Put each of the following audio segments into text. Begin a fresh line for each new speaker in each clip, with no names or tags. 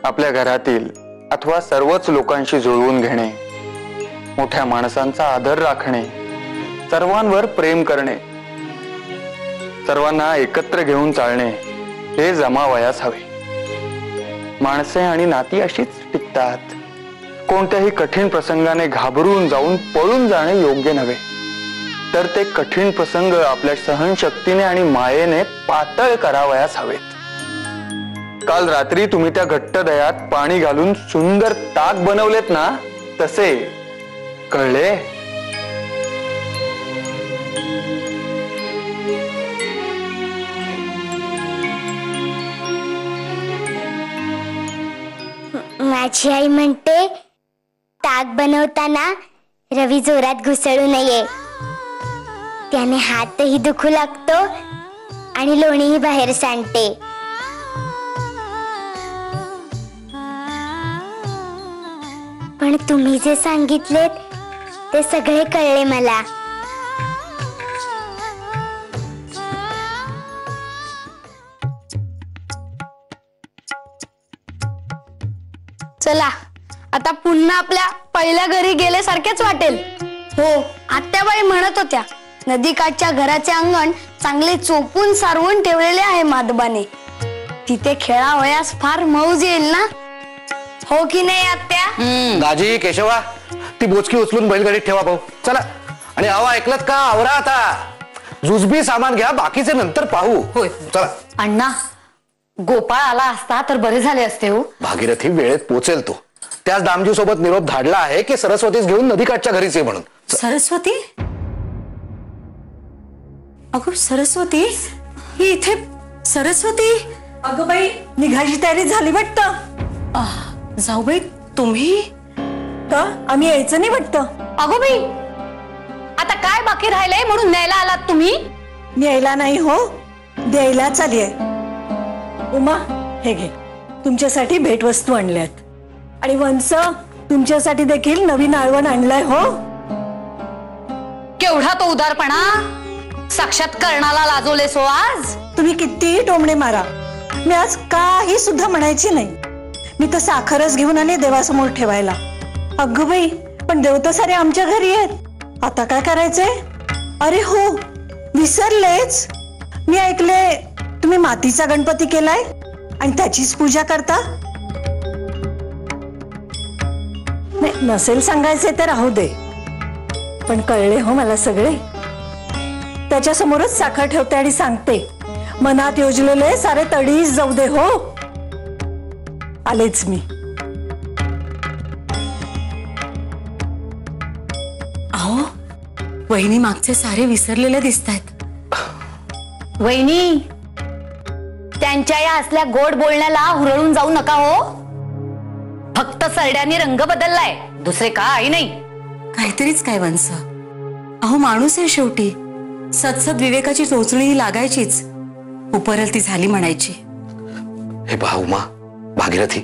आपल्या घरातील अथवा सर्वच लोकांशी जुळवून घेणे, मोठ्या माणसांचा आदर राखणे, सर्वांवर प्रेम करणे, सर्वांना एकत्र घेऊन चालणे हे जमावयास हवे। माणसे आणि नाती अशीच टिकतात। कोणत्याही कठीण प्रसंगाने घाबरून जाऊन पळून जाणे योग्य नव्हे, तर ते कठीण प्रसंग आपल्या सहनशक्तीने आणि मायेने पातळ करावयास हवेत। काल रात्री तुम्ही त्या घट्ट दह्यात पाणी घालून सुंदर ताक बनवलेत ना, तसे कळले?
माझी आई म्हणते ताक बनवताना रवी जोरात घुसळू नये, त्याने हातही दुखू लागतो आणि लोणीही बाहेर सांडते। पण तुम्ही जे सांगितलेत ते सगळे कळले मला।
चला आता पुन्हा आपल्या पहिल्या घरी गेल्यासारखेच वाटेल। हो, आत्याबाई म्हणत होत्या नदीकाठच्या घराचे अंगण चांगले चोपून सारवून ठेवलेले आहे माधबाने, तिथे खेळावयास फार मौज येईल ना, हो की नाही आत्या?
दाजी, केशवा, ती बोचकी उचलून बैलगाडीत ठेवा भाऊ। चला, आणि आवा ऐकलत का? आवरा आता, जुजबी सामान घ्या, बाकीचे नंतर पाहू।
होय
चला।
अण्णा, गोपाळ आला असता तर बरे झाले असते हो।
भागीरथी वेळेत पोचेल तो। त्याच दामजी सोबत निरोप धाडला आहे की सरस्वतीस घेऊन नदीकाठच्या घरीच ये म्हणून।
सरस्वती? अगं सरस्वती, ही इथे सरस्वती?
अगं बाई, निघायची तयारी झाली वाटतं।
जाऊबाई तुम्ही
का? आम्ही यायचं नाही वाटतं?
अगो बाई, आता काय बाकी राहिलंय म्हणून न्यायला आलात तुम्ही?
न्यायला नाही हो, द्यायला चालली आहे। उमा, हे घे, तुमच्यासाठी भेटवस्तू आणल्यात। आणि वंश, तुमच्यासाठी देखील नवीन आळवण आणलंय हो।
केवढा तो उदारपणा, साक्षात कर्णाला लाजवलेस हो आज।
तुम्ही कितीही टोमणे मारा, मी आज काही सुद्धा म्हणायची नाही। मी तर साखरच घेऊन आले देवासमोर ठेवायला। अगं बाई, पण देव तर सारे आमच्या घरी आहेत, आता काय करायचंय? अरे हो, विसरलेच, मी ऐकले तुम्ही मातीचा गणपती केलाय आणि त्याचीच पूजा करता। नाही, नसेल सांगायचे तर राहू दे, पण कळले हो मला सगळे। त्याच्या समोरच साखर ठेवते आणि सांगते, मनात योजलेले सारे तडीच जाऊ दे हो। आलेच मी।
अहो, वहिनी मागचे सारे विसरलेले दिसतायत। वहिनी, त्यांच्या या असल्या गोड बोलण्याला हुरळून जाऊ नका हो। फक्त सरड्याने रंग बदललाय, दुसरे काही नाही। काहीतरीच काय वंश, अहो माणूस आहे शेवटी, सतसत विवेकाची चोचणी लागायचीच, उपरल ती झाली म्हणायची।
हे भाऊ मा, भागीरथी,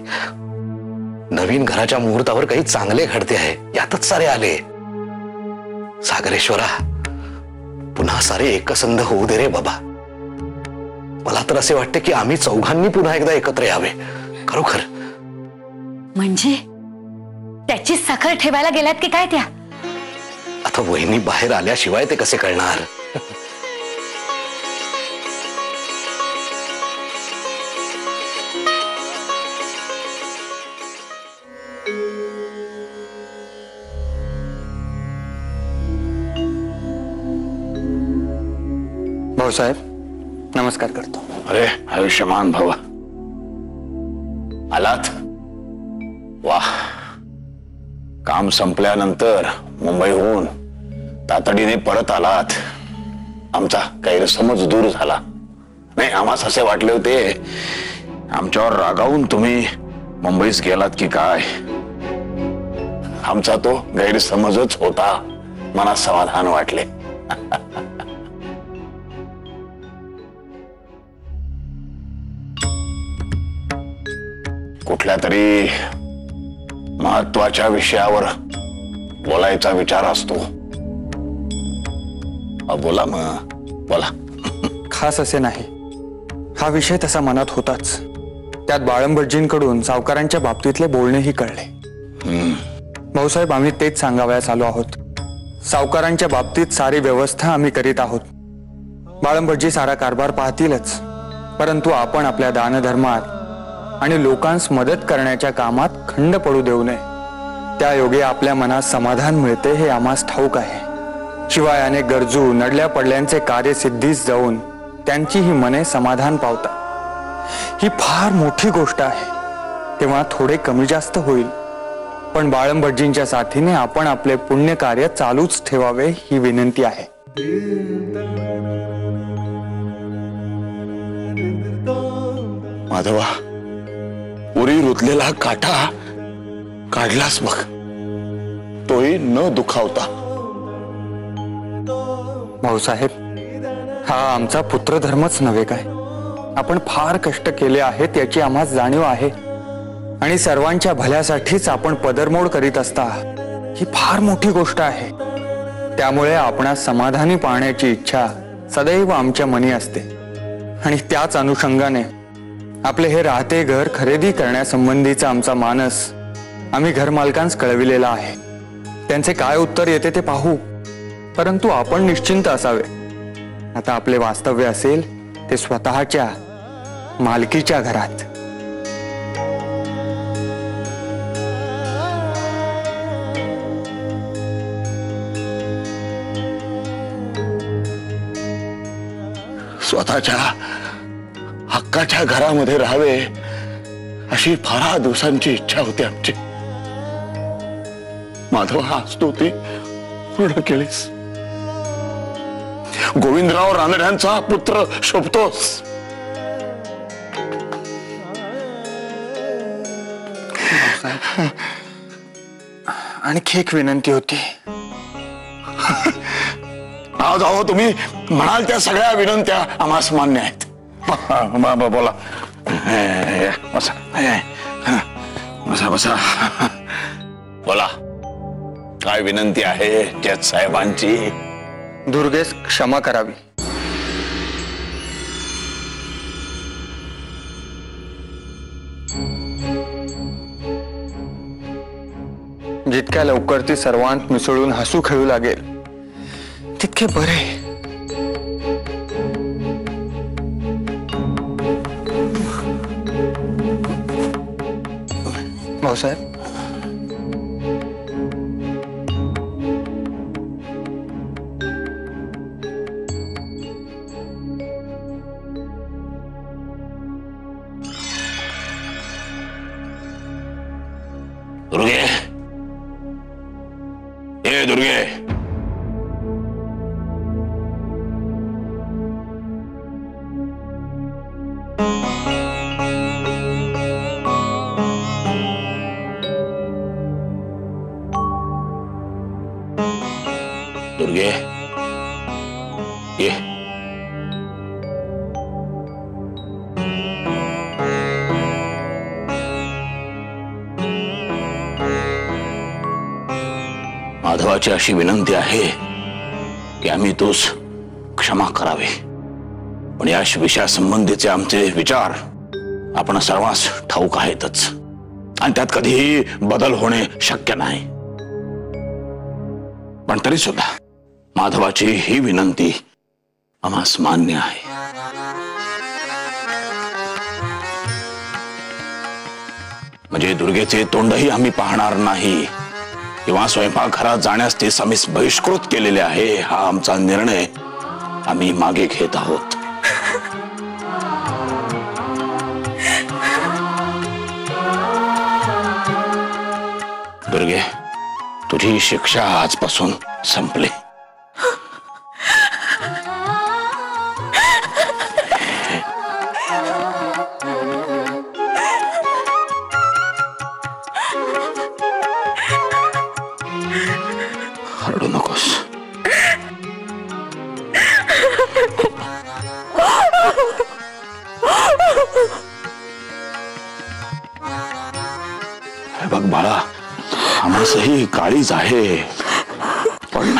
नवीन घराच्या मुहूर्तावर काही चांगले घडते आहे, यातच सारे आले। सागरेश्वरा, पुन्हा सारे एकसंध होऊ दे रे बाबा। मला तर असे वाटते की आम्ही चौघांनी पुन्हा एकदा एकत्र यावे, खरोखर।
म्हणजे त्याची साखर ठेवायला गेल्यात की काय त्या?
आता वहिनी बाहेर आल्याशिवाय ते कसे कळणार?
भाऊसाहेब नमस्कार करतो.
अरे आयुष्यमान भव. आलात? वाह. काम संपल्यानंतर मुंबईहून तातडीने परत आलात. आमचा गैरसमज दूर झाला. नाही, आम्हास असे वाटले होते आमच्यावर रागावून तुम्ही मुंबईस गेलात की काय. आमचा तो गैरसमजच होता. मनात समाधान वाटले. कुठल्या तरी महत्वाच्या विषयावर बोलायचा विचार असतो. बोला मग, बोला.
खास असे नाही, हा विषय तसा मनात होताच. त्यात बाळंबर्जींकडून सावकारांच्या बाबतीतले बोलणेही कळले. भाऊसाहेब, आम्ही तेच सांगावयास आलो आहोत. सावकारांच्या बाबतीत सारी व्यवस्था आम्ही करीत आहोत. बाळंबर्जी सारा कारभार पाहतीलच, परंतु आपण आपल्या दानधर्मात आणि लोकांस मदत करण्याच्या कामात खंड पडू देऊ नये. त्या योगे आपल्या मनात समाधान मिळते हे आम्हास ठाऊक आहे. शिवाय अनेक गरजू नडल्या पडल्यांचे कार्य सिद्धीस जाऊन त्यांची ही मने समाधान पावतात. ही फार मोठी गोष्ट आहे. तेव्हा थोडे कमी जास्त होईल, पण बाळंबर्जींच्या साथीने आपण आपले पुण्य कार्य चालूच ठेवावे ही विनंती आहे.
माधवा, उरी रुतलेला काटा काढलास बघ, तोही न दुखावता.
भाऊसाहेब, हा आमचा पुत्रधर्मच नव्हे काय. आपण फार कष्ट केले आहेत याची आम्हास जाणीव आहे, आणि सर्वांच्या भल्यासाठीच आपण पदरमोड करीत असता ही फार मोठी गोष्ट आहे. त्यामुळे आपणास समाधानी पाहण्याची इच्छा सदैव आमच्या मनी असते, आणि त्याच अनुषंगाने आपले हे राहते घर खरेदी करण्यासंबंधीचा आमचा मानस आम्ही घरमालकांस कळविलेला आहे. त्यांचे काय उत्तर येते ते पाहू, परंतु आपण निश्चिंत असावे. आता आपले वास्तव्य असेल ते स्वतःच्या मालकीच्या घरात.
स्वतःच्या हक्काच्या घरामध्ये राहावे अशी फार दिवसांची इच्छा होती आमची. माधव, आज तू ती पूर्ण केलीस. गोविंदराव रानड्यांचा पुत्र शोभतोस.
आणखी एक विनंती होती.
आज अहो, तुम्ही म्हणाल त्या सगळ्या विनंत्या आम्हास मान्य आहेत. बोला. बसा बसा बसा. बोला, काय विनंती आहे जज साहेबांची?
दुर्गेस क्षमा करावी. जितक्या लवकर ती सर्वांत मिसळून हसू खेळू लागेल तितके बरे. भाऊसाहेब,
दुर्गे, ए दुर्गे, दुर्गे, ये. माधवाची अशी विनंती आहे की आम्ही तोच क्षमा करावी, पण या विषयासंबंधीचे आमचे विचार आपण सर्वांस ठाऊक आहेतच, आणि त्यात कधीही बदल होणे शक्य नाही. पण तरी सुद्धा माधवाची ही विनंती आम्हास मान्य आहे. म्हणजे दुर्गेचे तोंडही आम्ही पाहणार नाही किंवा स्वयंपाकघरात जाण्यास ते आम्ही बहिष्कृत केलेले आहे. हा आमचा निर्णय आम्ही मागे घेत आहोत. दुर्गे, तुझी शिक्षा आजपासून संपली. रडू नकोस. बघ बाळा, आम्हासही काळीज आहे, पण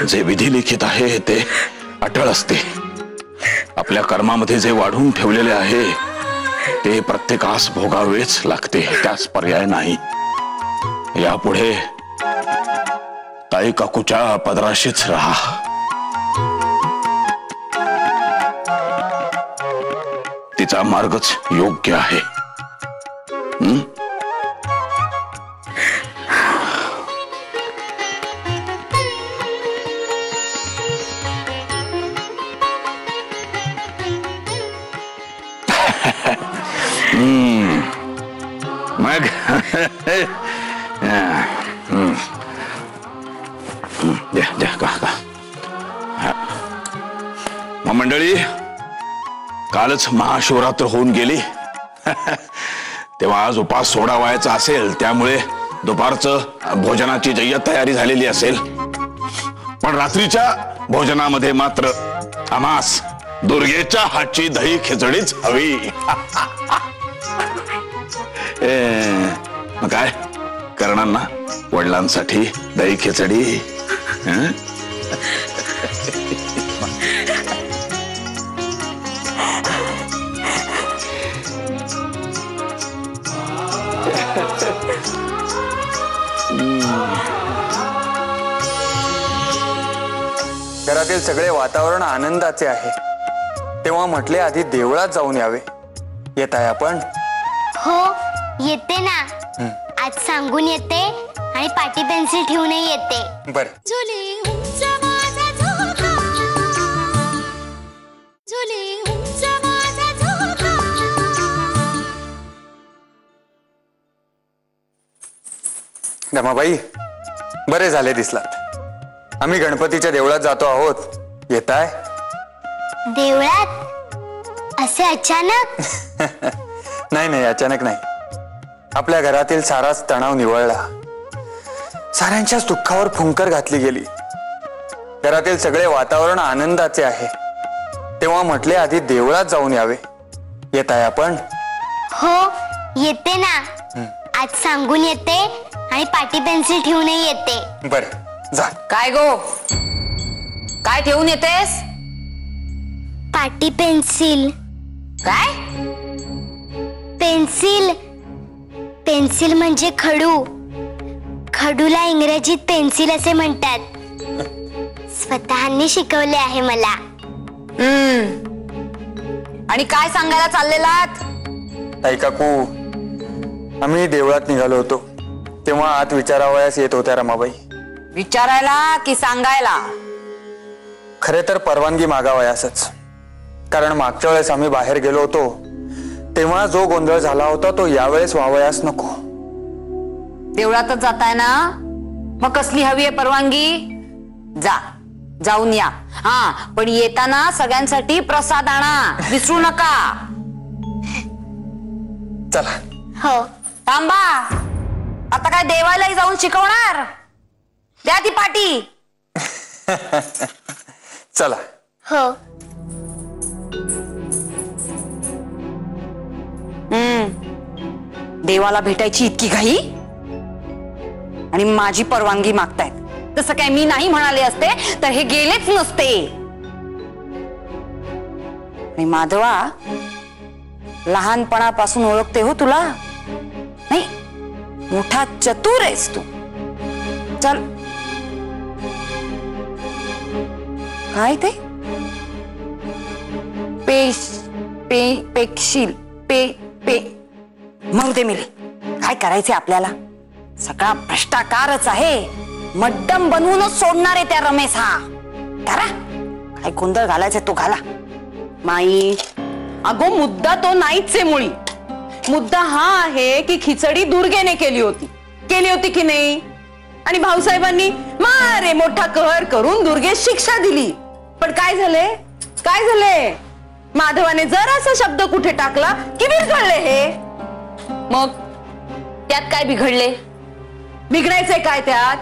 जे विधी लिखित आहे ते अटळ असते. आपल्या कर्मामध्ये जे वाढून ठेवलेले आहे ते प्रत्येकास भोगावेच लागते, त्यास पर्याय नाही. यापुढे ताई काकूच्या पदराशीच राहा. तिचा मार्गच योग्य आहे. मग मंडळी, कालच महाशिवरात्र होऊन गेली. तेव्हा आज उपास सोडावायचा असेल, त्यामुळे दुपारचं भोजनाची जय्यत तयारी झालेली असेल. पण रात्रीच्या भोजनामध्ये मात्र आम्हास दुर्गेच्या हातची दही खिचडीच हवी. मग काय करणार ना वडिलांसाठी दही खिचडी.
घरातील सगळे वातावरण आनंदाचे आहे, तेव्हा म्हटले आधी देवळात जाऊन यावे. येत आहे आपण?
हो येते ना. आज सांगून येते आणि पाटी पेन्सिल ठेवूनही येते.
बर. रमाबाई, बरे झाले दिसलात. आम्ही गणपतीच्या देवळात जातो आहोत. येताय?
देवळात? असे अचानक?
नाही नाही, अचानक नाही. आपल्या घरातील साराच तणाव निवळला, साऱ्यांच्याच दुःखावर फुंकर घातली गेली. घरातील सगळे वातावरण आनंदाचे आहे, तेव्हा म्हटले आधी देवळात जाऊन यावे. येत आहे आपण?
हो येते ना. आज सांगून येते आणि पाटी पेन्सिल ठेवूनही येते.
बर जा.
काय गो, काय ठेवून येतेस?
पाटी पेन्सिल.
काय?
पेन्सिल. पेन्सिल म्हणजे खडू. खडूला इंग्रजीत पेन्सिल असे म्हणतात. स्वतःनी शिकवले आहे मला.
आणि काय सांगायला चाललेलात?
ताई काकू, आम्ही देवळात निघालो होतो, तेव्हा आत विचारावयास येत होत्या रमाबाई.
विचारायला की सांगायला?
खरे तर परवानगी मागावयासच. कारण मागच्या वेळेस आम्ही बाहेर गेलो होतो तेव्हा जो गोंधळ झाला होता तो यावेळेस व्हावयास नको.
देवळातच जाताय ना, मग कसली हवी आहे परवानगी? जा, जाऊन या. हा, पण येताना सगळ्यांसाठी प्रसाद आणा, विसरू नका.
चला.
हो.
थांबा, आता काय देवालाही जाऊन शिकवणार? द्या ती पाटी.
चला.
हो.
देवाला भेटायची इतकी घाई आणि माझी परवानगी मागतायत. तसं काय मी नाही म्हणाले असते तर हे गेलेच नसते. आणि माधवा, लहानपणापासून ओळखते हो तुला. नाही, मोठा चतुर आहेस तू. चल. काय ते पेशील पे पे मरू दे मिले. काय करायचे आपल्याला? सगळा भ्रष्टाचारच आहे. मड्डम बनवूनच सोडणार आहे त्या रमेश हा. करा, काय गोंधळ घालायचा तो घाला. माई अगो मुद्दा तो नाहीच आहे मुळी. मुद्दा हा आहे की खिचडी दुर्गेने केली होती की नाही. आणि भाऊसाहेबांनी मारे मोठा कहर करून दुर्गेस शिक्षा दिली. पण काय झाले माधवाने जरासा शब्द कुठे टाकला की बिघडले हे.
मग त्यात काय बिघडले?
बिघडायचंय काय त्यात?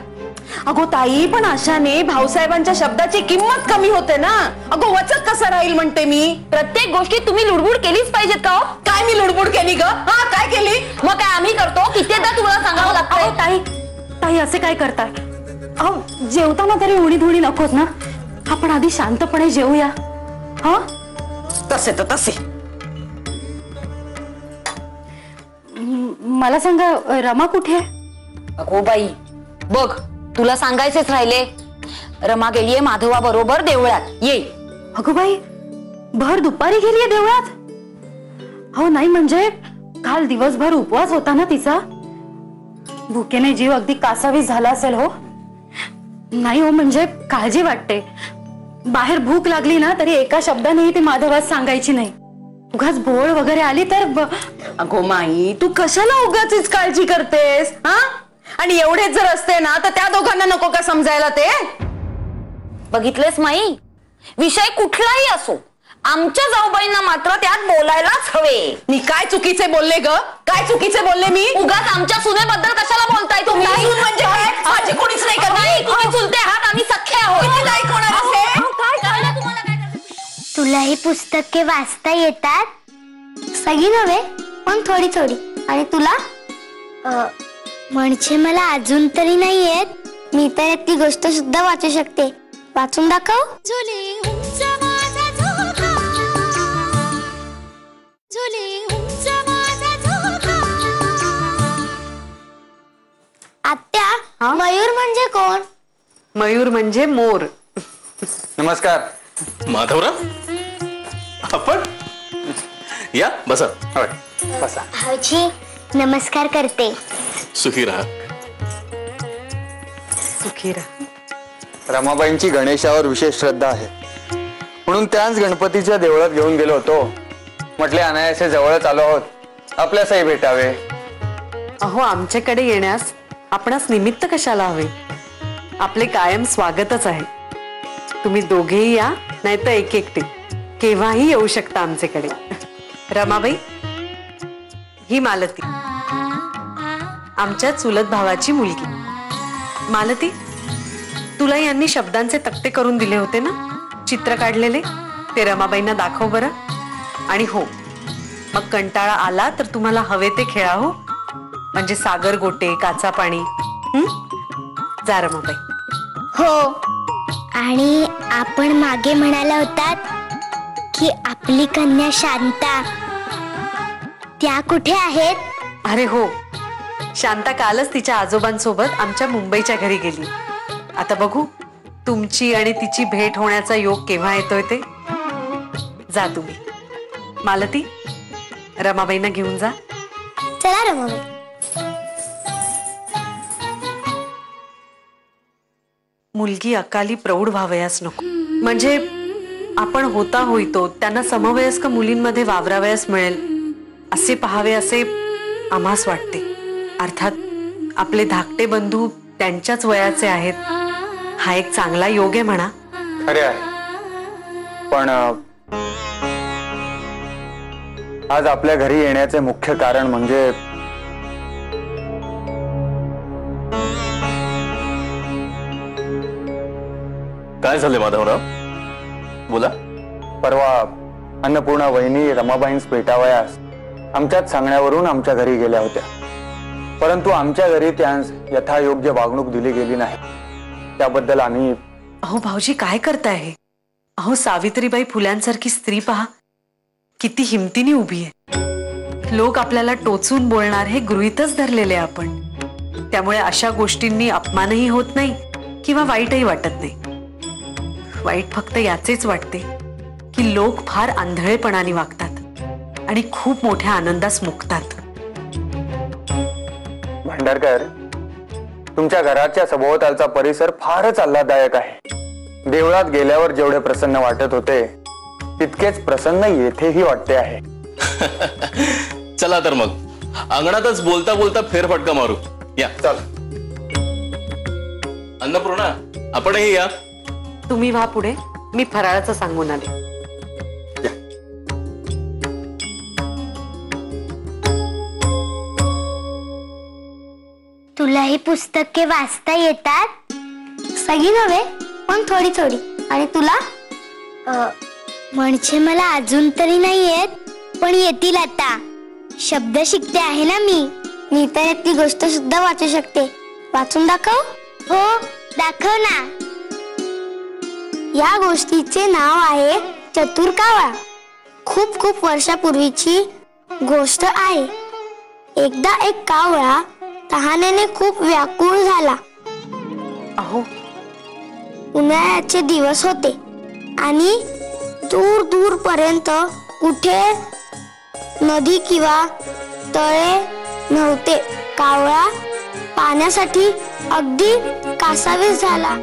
अगो ताई, पण अशाने भाऊसाहेबांच्या शब्दाची किंमत कमी होते ना. अगो वचक कसं राहील म्हणते मी.
प्रत्येक गोष्टीत तुम्ही लुडबुड केलीच पाहिजेत का हो?
काय मी लुडबुड केली ग? हा, काय केली?
मग काय आम्ही करतो? कित्येकदा तुम्हाला सांगावं लागतंय.
ताई असे काय करताय? अहो जेवताना तरी उणी नकोत ना. आपण आधी शांतपणे जेवूया. हा
तसे तर तसे.
मला सांगा, रमा कुठे आहे?
अगो बाई बघ, तुला सांगायचेच राहिले. रमा गेलीये माधवा बरोबर देवळात. ये.
अगो बाई, भर दुपारी गेलीये देवळात? हो नाही म्हणजे काल दिवसभर उपवास होता ना तिचा. भुकेने जीव अगदी कासावीस झाला असेल हो. नाही हो, म्हणजे काळजी वाटते. बाहेर भूक लागली ना तरी एका शब्दानेही ती माधवास सांगायची नाही. उगाच भोळ वगैरे आली तर
अगो माई, तू कशाला उगाचीच काळजी करतेस? हा, आणि एवढेच जर असते ना तर त्या दोघांना नको का समजायला ते?
बघितलेस माई, विषय कुठलाही असो, आमच्या जाऊबाईंना मात्र त्यात बोलायलाच हवे.
मी काय चुकीचे बोलले ग? काय चुकीचे बोलले मी?
उगाच आमच्या सुनेबद्दल कशाला बोलताय तुम्ही?
सून म्हणजे काय? माझी कोणीच नाही का?
नाही, तुम्ही चुलते आहात, आम्ही सख्खे आहोत.
नाही कोणालाच हे?
तुला ही पुस्तके वाचता येतात? सगळी नव्हे, पण थोडी. आणि तुला? म्हणजे मला अजून तरी नाही येत. मी तर यातली गोष्ट सुद्धा वाचू शकते. वाचून दाखव. आत्या, मयूर म्हणजे कोण?
मयूर म्हणजे मोर.
नमस्कार.
माधवराव, आपण या बसा.
बसा.
भाऊजी नमस्कार करते.
सुखी राहा.
सुखी राहा.
रमाबाईंची गणेशावर विशेष श्रद्धा आहे, म्हणून त्याच गणपतीच्या देवळात घेऊन गेलो होतो. म्हटले अनायासे जवळच आलो आहोत, आपल्यासही भेटावे.
अहो, आमच्याकडे येण्यास आपणास निमित्त कशाला हवे? आपले कायम स्वागतच आहे. तुम्ही दोघेही या, नाहीतर एक एकटे केव्हाही येऊ शकता आमच्याकडे. रमाबाई, ही मालती, आमच्या चुलत भावाची मुलगी. मालती, तुला यांनी शब्दांचे तक्ते करून दिले होते ना, चित्र काढलेले, ते रमाबाईंना दाखव बरं. आणि हो, मग कंटाळा आला तर तुम्हाला हवे ते खेळा हो, म्हणजे सागर गोटे, काचा पाणी. जा रमाबाई.
हो, आणि आपण मागे म्हणाला होतात की आपली कन्या शांता, त्या कुठे आहेत?
अरे हो, शांता कालच तिच्या आजोबांसोबत आमच्या मुंबईच्या घरी गेली. आता बघू तुमची आणि तिची भेट होण्याचा योग केव्हा येतोय ते. जा तुम्ही. मालती, रमाबाईंना घेऊन जा.
चला रमाबाई.
मुलगी अकाली प्रौढ व्हावयास नको, म्हणजे आपण होता होईतो त्यांना समवयस्क मुलींमध्ये वावरावयास मिळेल असे पहावे असे आम्हास वाटते. अर्थात आपले धाकटे बंधू त्यांच्याच वयाचे आहेत. हा एक चांगला योग आहे म्हणा.
खरे आहे, पण आज आपल्या घरी येण्याचे मुख्य कारण म्हणजे
काय झाले माधवराव? बोला.
परवा अन्नपूर्णा वहिनी रमाबाईंस भेटावयास आमच्याच सांगण्यावरून आमच्या घरी गेल्या होत्या, परंतु आमच्या घरी त्यांस यथायोग्य वागणूक दिली गेली नाही. त्याबद्दल आम्ही.
अहो भाऊजी, काय करताय हे? अहो, सावित्रीबाई फुल्यांसारखी स्त्री पहा, किती हिमतीने उभी आहे. लोक आपल्याला टोचून बोलणार हे गृहीतच धरलेले आपण. त्यामुळे अशा गोष्टींनी अपमानही होत नाही किंवा वाईटही वाटत नाही. वाईट फक्त याचेच वाटते की लोक फार आंधळेपणाने वागतात आणि खूप मोठ्या आनंदास मुकतात.
भांडारकर, तुमच्या घराच्या सभोवतालचा परिसर फारच आल्हाददायक आहे. देवळात गेल्यावर जेवढे प्रसन्न वाटत होते तितकेच प्रसन्न येथेही वाटते आहे.
चला तर मग अंगणातच बोलता बोलता फेरफटका मारू. या
चल.
अन्नपूर्णा, आपणही या.
तुम्ही व्हा पुढे, मी फराळाचं सांगून आले.
तुला ही पुस्तके वाचता येतात? सगळी नव्हे, पण थोडी थोडी. आणि तुला? म्हणजे मला अजून तरी नाही येत, पण येतील आता. शब्द शिकते आहे ना मी. मी तर यातली गोष्ट सुद्धा वाचू शकते. वाचून दाखव. हो, दाखव ना. या गोष्टीचे नाव आहे चतुर कावळा. खूप खूप वर्षापूर्वीची गोष्ट आहे. एकदा एक कावळा तहानेने खूप व्याकुळ झाला.
अहो,
उन्हाळ्याचे दिवस होते आणि दूर दूर पर्यंत कुठे नदी किंवा तळे नव्हते. कावळा पाण्यासाठी अगदी कासावीस झाला.